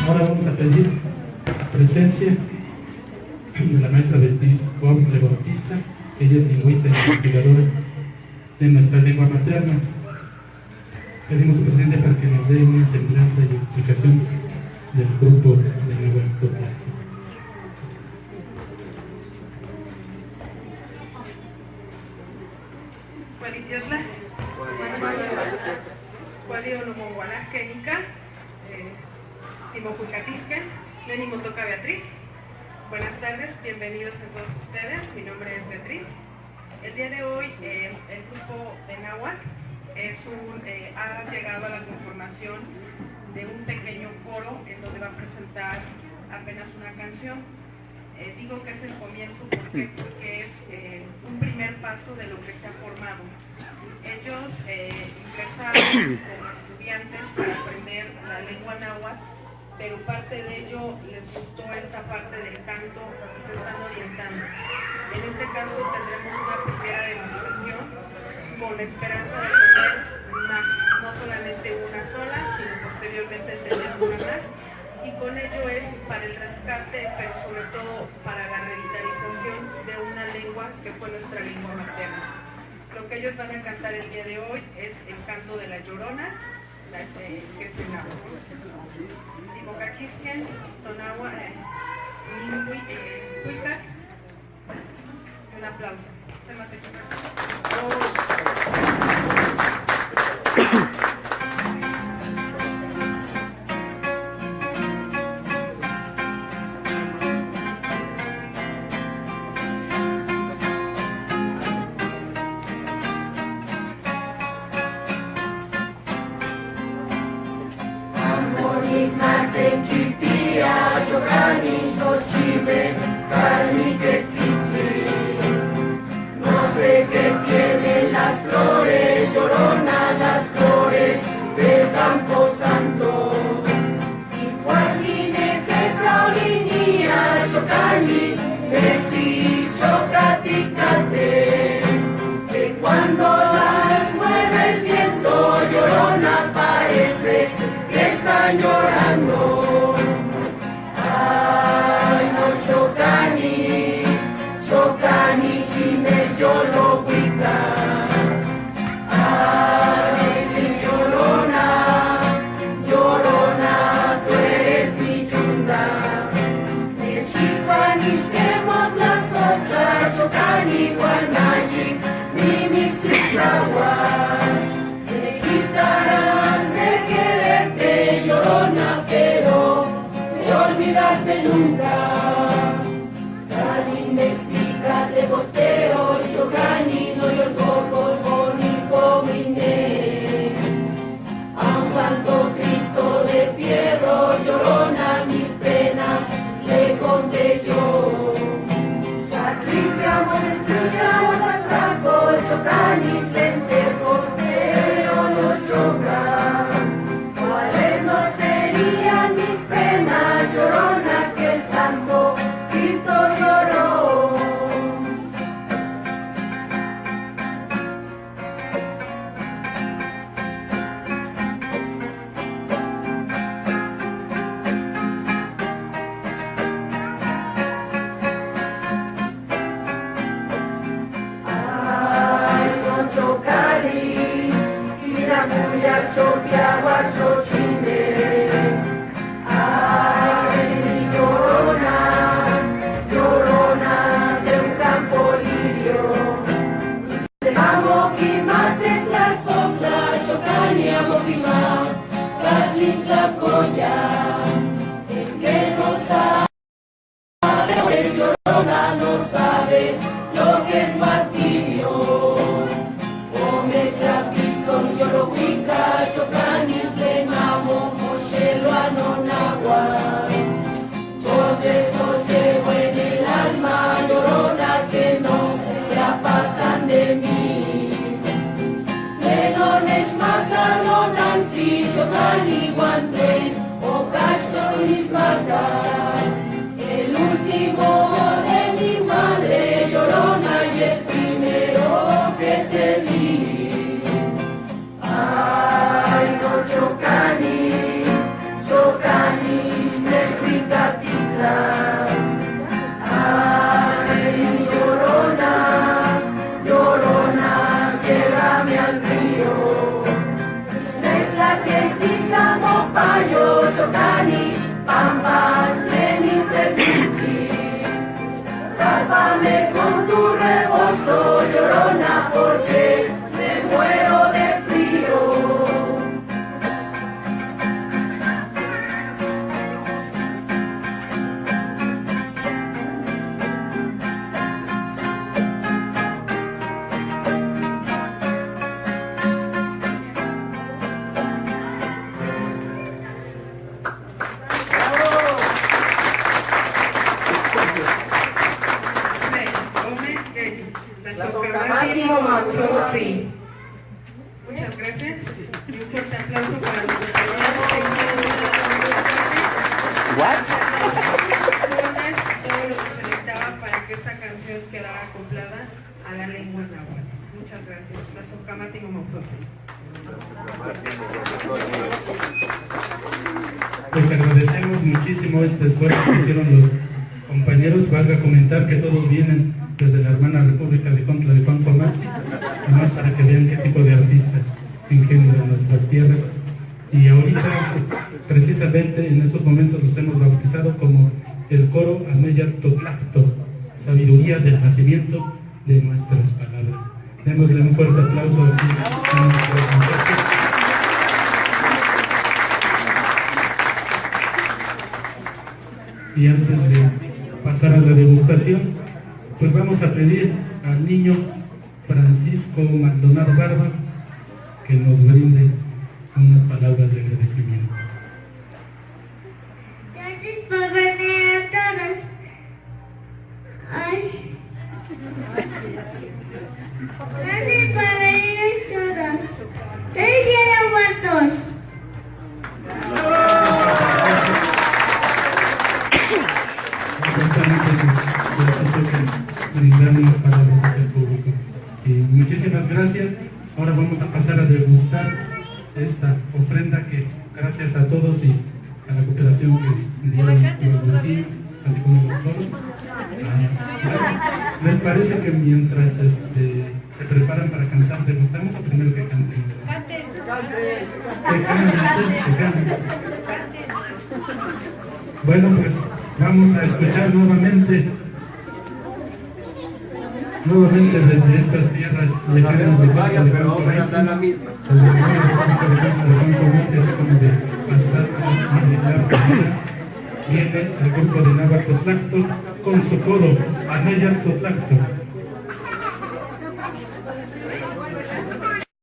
Ahora vamos a pedir presencia de la maestra Beatriz Gómez Bautista. Ella es lingüista e investigadora de nuestra lengua materna. Pedimos su presencia para que nos dé una semblanza y explicación del grupo de lengua materna. Beatriz. Buenas tardes, bienvenidos a todos ustedes. Mi nombre es Beatriz. El día de hoy el grupo de Náhuatl ha llegado a la conformación de un pequeño coro en donde va a presentar apenas una canción. Digo que es el comienzo porque es un primer paso de lo que se ha formado. Ellos ingresaron como estudiantes para aprender la lengua náhuatl, pero parte de ello les gustó esta parte del canto y se están orientando. En este caso tendremos una primera demostración con la esperanza de tener más, no solamente una sola, sino posteriormente tener una más, y con ello es para el rescate, pero sobre todo para la revitalización de una lengua que fue nuestra lengua materna. Lo que ellos van a cantar el día de hoy es el canto de la Llorona, que es el náhuatl. Simocaquisquen, Tonahua, Huicac. Un aplauso. No sé qué tienen las flores, Llorona, las flores del Campo Santo. Igualine que Paulinía, Chocani, Messi, Chocaticate, que cuando las mueve el viento, Llorona parece que está llorando. Ay, no, Chocani, Chocani, Quine, yo lo cuida. Ay, mi Llorona, Llorona, tú eres mi yunda. El Chihuanis que las otras, Chocani, Guanayi, ni mis chihuahuas. Me quitarán de quererte, Llorona, pero de olvidarte nunca. Cani, investigate, posteo, Chocani, no yo polvo ni comine. A un santo Cristo de fierro, Llorona, mis penas le conté yo. Te amo, descuidado, atraco, Chocani, tente, posteo, no choca. ¿Cuáles no serían mis penas, Llorona, que el santo Cristo lloró? Llorona no sabe lo que es martirio. Come trapizón, yo lo huica, chocan y plenamo, mochelo anonagua. Vos de eso llevo en el alma, llorona, que no se apartan de mí. Menones macaronan, si chocan y guante, o casto y marcar. El último de mi madre, llorona, y el primero que te di. Ay, no chocani, negrita. Ay, llorona, llorona, llévame al río. Es la que quitamos payo, chocani, pampa, ni serpiti. Tápame con tu rebozo, llorona, porque me muero de frío. Muchas gracias y un fuerte aplauso para los compañeros. Todo lo que se necesitaba para que esta canción quedara acoplada a la lengua náhuatl. Muchas gracias. La Socamati Momoxoxi. Pues agradecemos muchísimo este esfuerzo que hicieron los compañeros. Valga comentar que todos vienen desde la hermana República de Contla de Juan Comanzi, además para que vean qué tipo de artistas ingenian en nuestras tierras. Y ahorita, precisamente en estos momentos, los hemos bautizado como el coro Ameya Totlacto, sabiduría del nacimiento de nuestras palabras. Démosle un fuerte aplauso aquí a nuestros muchachos. Y antes de pasar a la degustación, pues vamos a pedir al niño Francisco Maldonado Barba que nos brinde unas palabras de agradecimiento. Gracias por venir a todos. Ay. Gracias por venir a todos. ¡Feliz Día de Muertos! Brindarnos palabras al público. Y muchísimas gracias. Ahora vamos a pasar a degustar esta ofrenda que, gracias a todos y a la cooperación que dieron los vecinos, así como los coros. ¿Les parece que mientras se preparan para cantar, degustamos o primero que canten? Que canten. Bueno, pues vamos a escuchar nuevamente desde estas tierras lejanas de varias, pero vamos a cantar la misma. Viene el grupo de Náhuatl Totlacto con su coro Ameya Totlacto.